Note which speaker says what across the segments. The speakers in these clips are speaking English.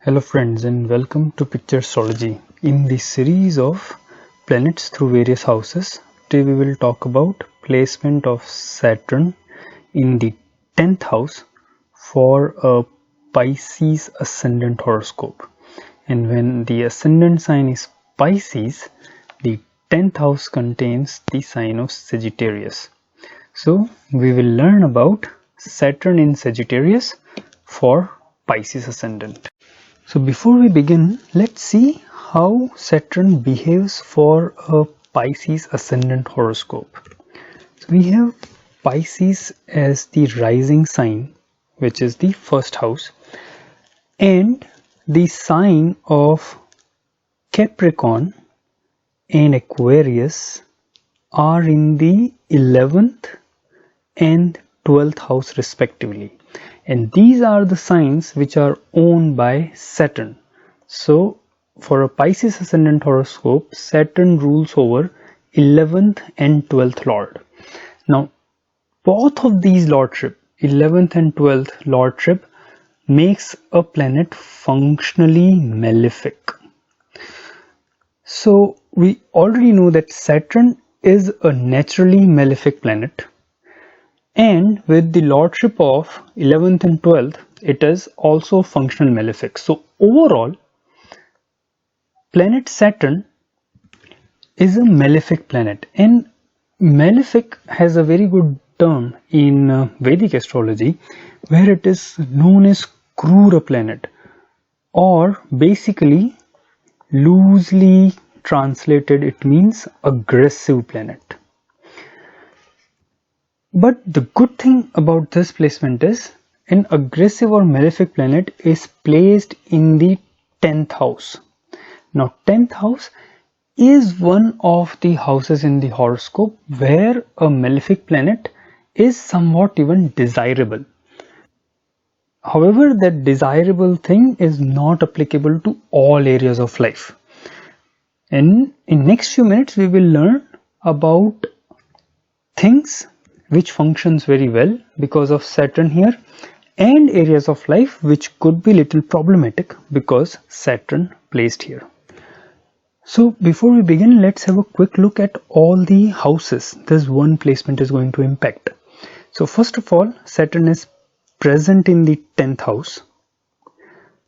Speaker 1: Hello friends and welcome to Picture Astrology. In the series of planets through various houses, today we will talk about placement of Saturn in the 10th house for a Pisces Ascendant horoscope. And when the Ascendant sign is Pisces, the 10th house contains the sign of Sagittarius. So we will learn about Saturn in Sagittarius for Pisces Ascendant. So before we begin, let's see how Saturn behaves for a Pisces Ascendant horoscope. So we have Pisces as the rising sign, which is the first house, and the sign of Capricorn and Aquarius are in the 11th and 12th house respectively. And these are the signs which are owned by Saturn. So for a Pisces Ascendant horoscope, Saturn rules over 11th and 12th lord. Now both of these lordship, 11th and 12th lordship, makes a planet functionally malefic. So we already know that Saturn is a naturally malefic planet. And with the lordship of 11th and 12th, it is also functional malefic. So overall, planet Saturn is a malefic planet. And malefic has a very good term in Vedic astrology, where it is known as Krura planet, or basically loosely translated it means aggressive planet. But the good thing about this placement is an aggressive or malefic planet is placed in the 10th house. Now 10th house is one of the houses in the horoscope where a malefic planet is somewhat even desirable. However, that desirable thing is not applicable to all areas of life. And in next few minutes we will learn about things which functions very well because of Saturn here, and areas of life which could be little problematic because Saturn placed here. So before we begin, let's have a quick look at all the houses this one placement is going to impact. So first of all, Saturn is present in the 10th house.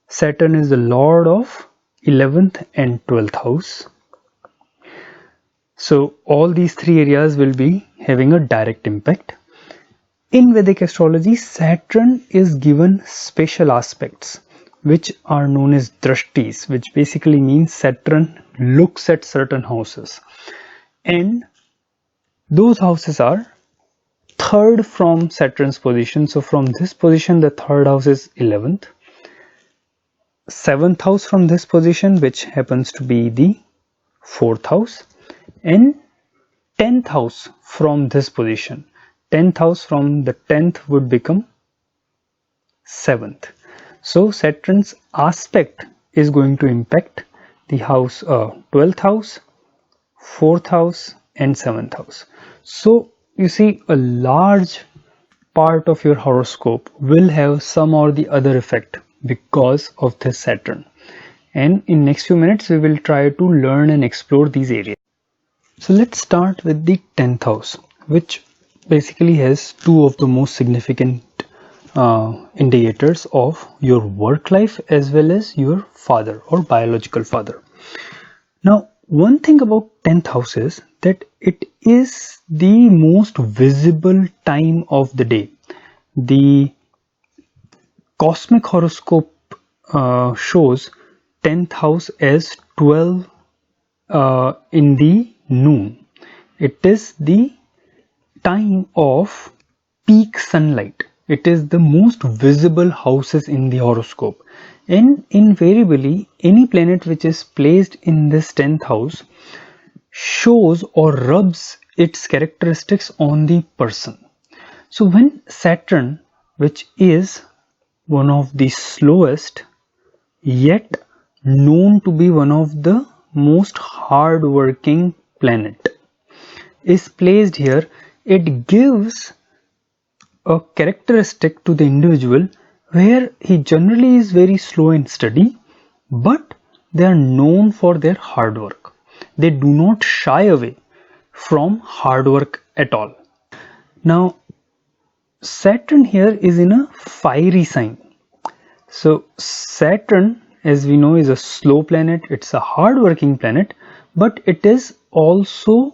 Speaker 1: Saturn is the lord of 11th and 12th house. So all these three areas will be having a direct impact. In Vedic astrology, Saturn is given special aspects which are known as drashtis, which basically means Saturn looks at certain houses. And those houses are third from Saturn's position. So from this position, the third house is 11th. 7th house from this position, which happens to be the 4th house. And 10th house from this position. 10th house from the 10th would become 7th. So Saturn's aspect is going to impact the house 12th house, 4th house and 7th house. So you see, a large part of your horoscope will have some or the other effect because of this Saturn. And in next few minutes we will try to learn and explore these areas. So let's start with the 10th house, which basically has two of the most significant indicators of your work life as well as your father or biological father. Now, one thing about 10th house is that it is the most visible time of the day. The cosmic horoscope shows 10th house as 12 in the noon. It is the time of peak sunlight. It is the most visible houses in the horoscope, and invariably any planet which is placed in this 10th house shows or rubs its characteristics on the person. So when Saturn, which is one of the slowest yet known to be one of the most hard-working planet, is placed here, it gives a characteristic to the individual where he generally is very slow and steady, but they are known for their hard work. They do not shy away from hard work at all. Now, Saturn here is in a fiery sign. So Saturn, as we know, is a slow planet. It's a hard-working planet, but it is also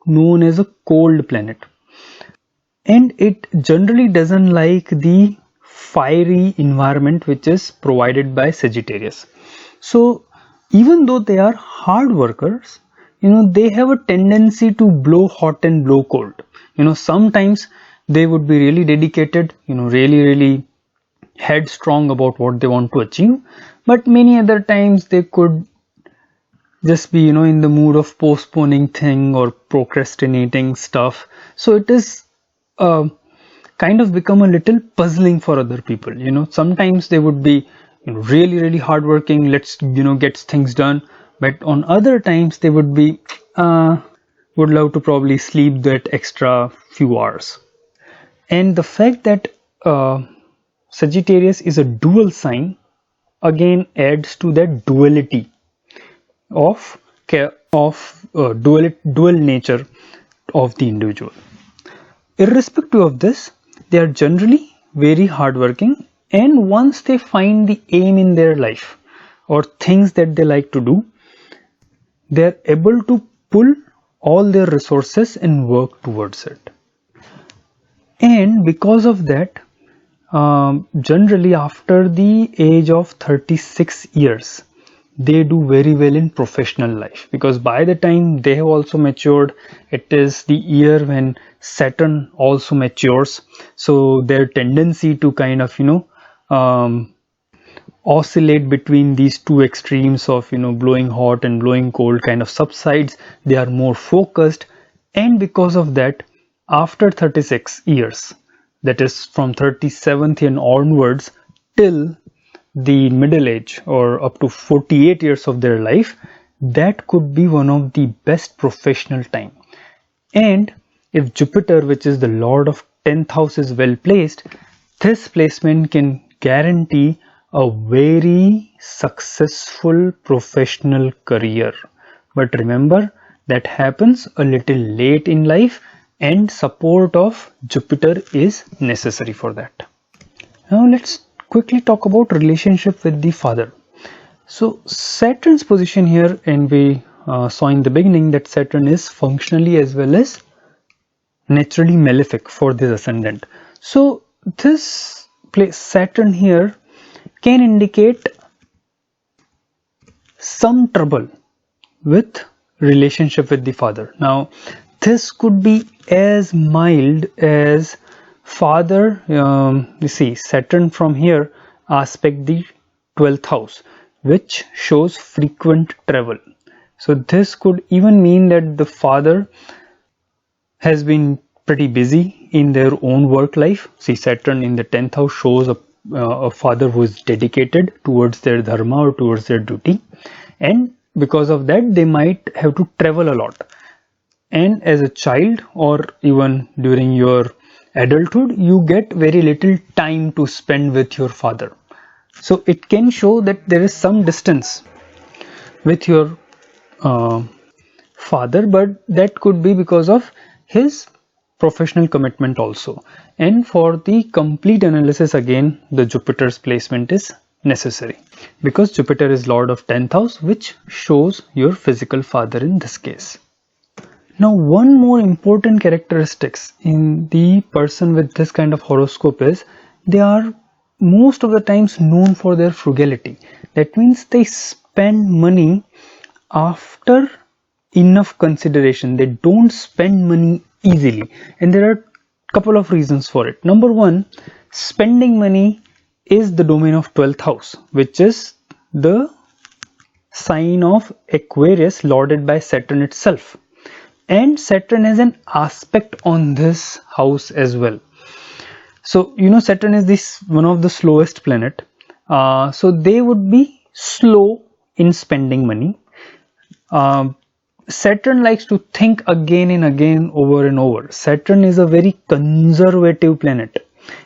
Speaker 1: known as a cold planet. And it generally doesn't like the fiery environment which is provided by Sagittarius. So even though they are hard workers, they have a tendency to blow hot and blow cold. Sometimes they would be really dedicated, really headstrong about what they want to achieve, but many other times they could just be in the mood of postponing thing or procrastinating stuff. So it is kind of become a little puzzling for other people. Sometimes they would be really hardworking, let's get things done, but on other times they would be would love to probably sleep that extra few hours. And the fact that Sagittarius is a dual sign again adds to that duality of dual nature of the individual. Irrespective of this, they are generally very hardworking, and once they find the aim in their life or things that they like to do, they are able to pull all their resources and work towards it. And because of that, generally after the age of 36 years, they do very well in professional life, because by the time they have also matured, it is the year when Saturn also matures. So their tendency to kind of oscillate between these two extremes of blowing hot and blowing cold kind of subsides. They are more focused, and because of that, after 36 years, that is from 37th and onwards till the middle age or up to 48 years of their life, that could be one of the best professional time. And if Jupiter, which is the lord of 10th house, is well placed, this placement can guarantee a very successful professional career. But remember, that happens a little late in life, and support of Jupiter is necessary for that. Now let's quickly talk about relationship with the father. So Saturn's position here, and we saw in the beginning that Saturn is functionally as well as naturally malefic for this ascendant. So this place Saturn here can indicate some trouble with relationship with the father. Now this could be as mild as father, you see Saturn from here aspect the 12th house, which shows frequent travel. So this could even mean that the father has been pretty busy in their own work life. See, Saturn in the 10th house shows a father who is dedicated towards their dharma or towards their duty, and because of that they might have to travel a lot. And as a child or even during your adulthood, you get very little time to spend with your father. So it can show that there is some distance with your father, but that could be because of his professional commitment also. And for the complete analysis, again the Jupiter's placement is necessary, because Jupiter is lord of 10th house, which shows your physical father in this case. Now one more important characteristics in the person with this kind of horoscope is they are most of the times known for their frugality. That means they spend money after enough consideration. They don't spend money easily, and there are a couple of reasons for it. Number one, spending money is the domain of 12th house, which is the sign of Aquarius lorded by Saturn itself. And Saturn has an aspect on this house as well. So Saturn is one of the slowest planet. So they would be slow in spending money. Saturn likes to think again and again, over and over. Saturn is a very conservative planet.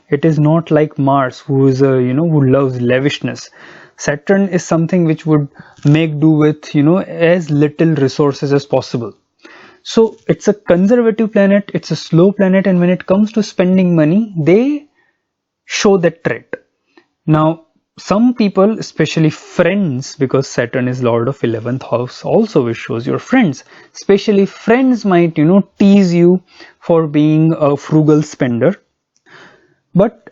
Speaker 1: It is not like Mars, who is who loves lavishness. Saturn is something which would make do with, as little resources as possible. So it's a conservative planet, it's a slow planet, and when it comes to spending money, they show that trait. Now, some people, especially friends, because Saturn is Lord of 11th house also, which shows your friends, especially friends might, tease you for being a frugal spender. But,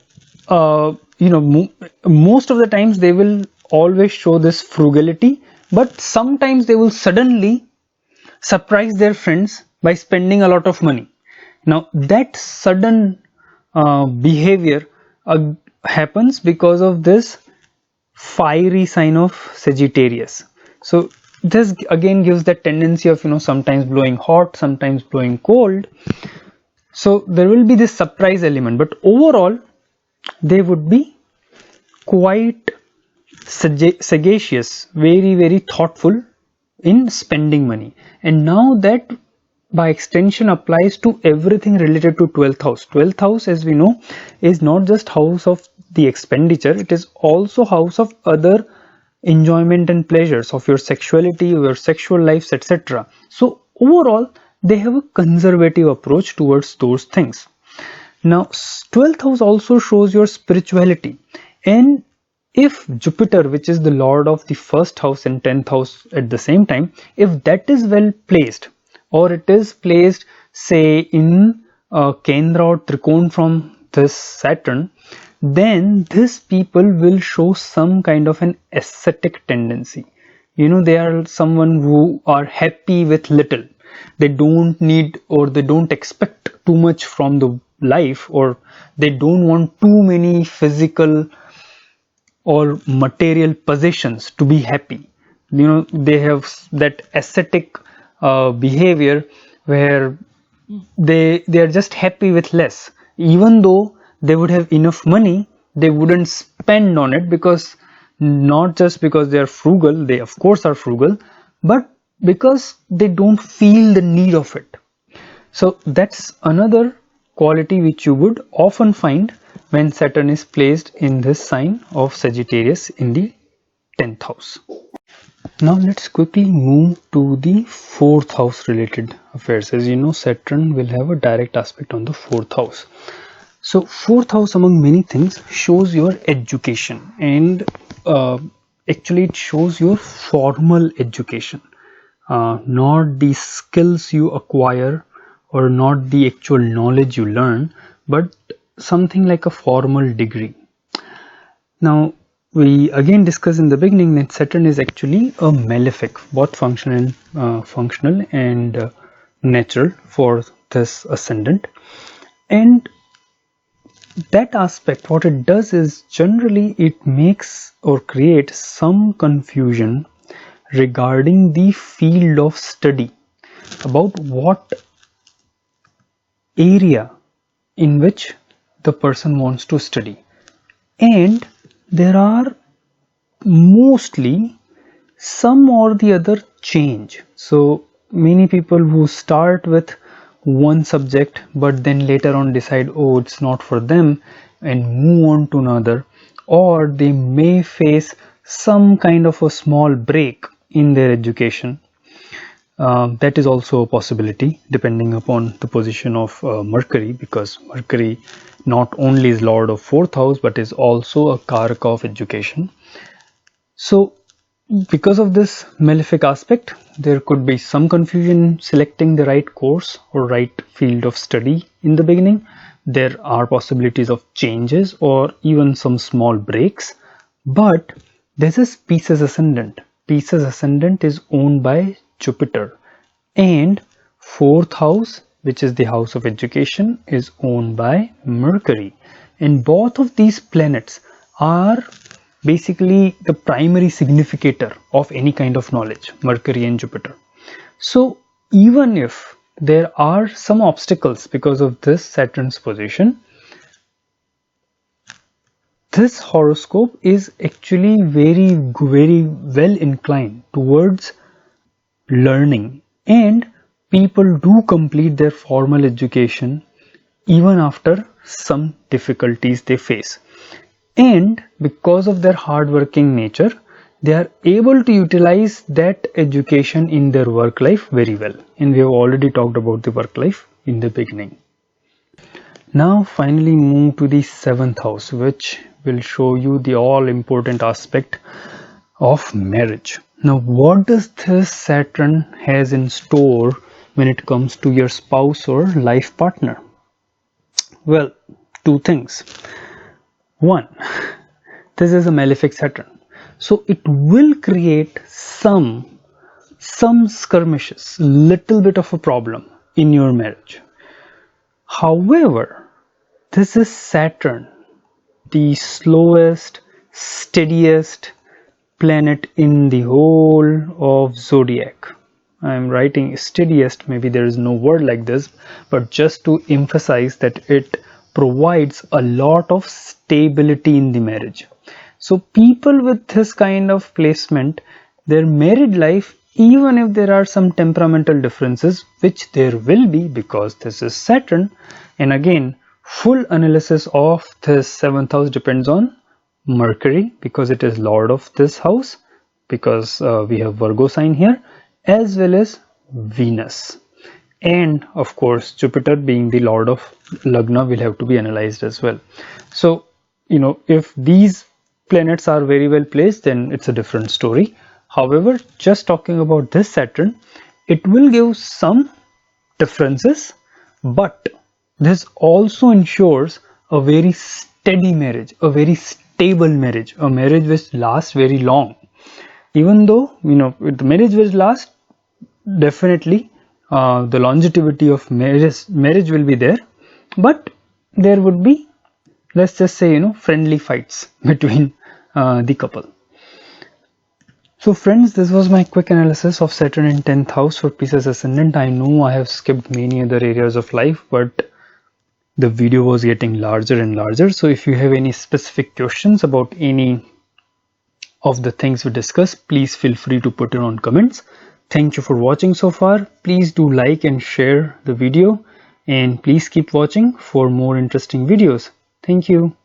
Speaker 1: most of the times they will always show this frugality, but sometimes they will suddenly surprise their friends by spending a lot of money. Now, that sudden behavior happens because of this fiery sign of Sagittarius. So this again gives that tendency of, sometimes blowing hot, sometimes blowing cold. So there will be this surprise element, but overall they would be quite sagacious, very, very thoughtful in spending money. And now that by extension applies to everything related to 12th house. 12th house, as we know, is not just house of the expenditure, it is also house of other enjoyment and pleasures of your sexuality, your sexual lives, etc. So overall they have a conservative approach towards those things. Now 12th house also shows your spirituality, and if Jupiter, which is the lord of the first house and 10th house at the same time, if that is well placed, or it is placed say in Kendra or Trikon from this Saturn, then these people will show some kind of an ascetic tendency. They are someone who are happy with little. They don't need or they don't expect too much from the life, or they don't want too many physical or material possessions to be happy. They have that ascetic behavior where they are just happy with less. Even though they would have enough money, they wouldn't spend on it, because not just because they are frugal, they of course are frugal, but because they don't feel the need of it. So that's another quality which you would often find when Saturn is placed in this sign of Sagittarius in the 10th house. Now let's quickly move to the 4th house related affairs. As you know, Saturn will have a direct aspect on the 4th house. So 4th house, among many things, shows your education, and actually it shows your formal education, not the skills you acquire or not the actual knowledge you learn, but something like a formal degree. Now we again discussed in the beginning that Saturn is actually a malefic, both functional and natural for this ascendant. And that aspect, what it does is generally it makes or creates some confusion regarding the field of study, about what area in which the person wants to study. And there are mostly some or the other change. So many people who start with one subject but then later on decide, oh, it's not for them, and move on to another, or they may face some kind of a small break in their education. That is also a possibility depending upon the position of Mercury, because Mercury not only is lord of 4th house but is also a karaka of education. So because of this malefic aspect, there could be some confusion selecting the right course or right field of study in the beginning. There are possibilities of changes or even some small breaks. But this is Pisces Ascendant. Pisces Ascendant is owned by Jupiter, and 4th house, which is the house of education, is owned by Mercury. And both of these planets are basically the primary significator of any kind of knowledge, Mercury and Jupiter. So even if there are some obstacles because of this Saturn's position, this horoscope is actually very, very well inclined towards learning, and people do complete their formal education even after some difficulties they face. and because of their hardworking nature, they are able to utilize that education in their work life very well. And we have already talked about the work life in the beginning. Now finally move to the 7th house, which will show you the all important aspect of marriage. Now what does this Saturn has in store when it comes to your spouse or life partner? Well, two things. One, this is a malefic Saturn, so it will create some skirmishes, little bit of a problem in your marriage. However, this is Saturn, the slowest, steadiest planet in the whole of zodiac. I'm writing steadiest, maybe there is no word like this, but just to emphasize that it provides a lot of stability in the marriage. So people with this kind of placement, their married life, even if there are some temperamental differences, which there will be because this is Saturn, and again full analysis of this 7th house depends on Mercury because it is lord of this house, because we have Virgo sign here, as well as Venus, and of course Jupiter being the lord of Lagna will have to be analyzed as well. So if these planets are very well placed, then it's a different story. However, just talking about this Saturn, it will give some differences, but this also ensures a very steady marriage, a very stable marriage, a marriage which lasts very long. Even though the marriage will last, definitely the longevity of marriage will be there, but there would be, let's just say, friendly fights between the couple. So friends, this was my quick analysis of Saturn in 10th house for Pisces Ascendant. I know I have skipped many other areas of life, but the video was getting larger and larger. So if you have any specific questions about any of the things we discussed, please feel free to put it on comments. Thank you for watching so far. Please do like and share the video, and please keep watching for more interesting videos. Thank you.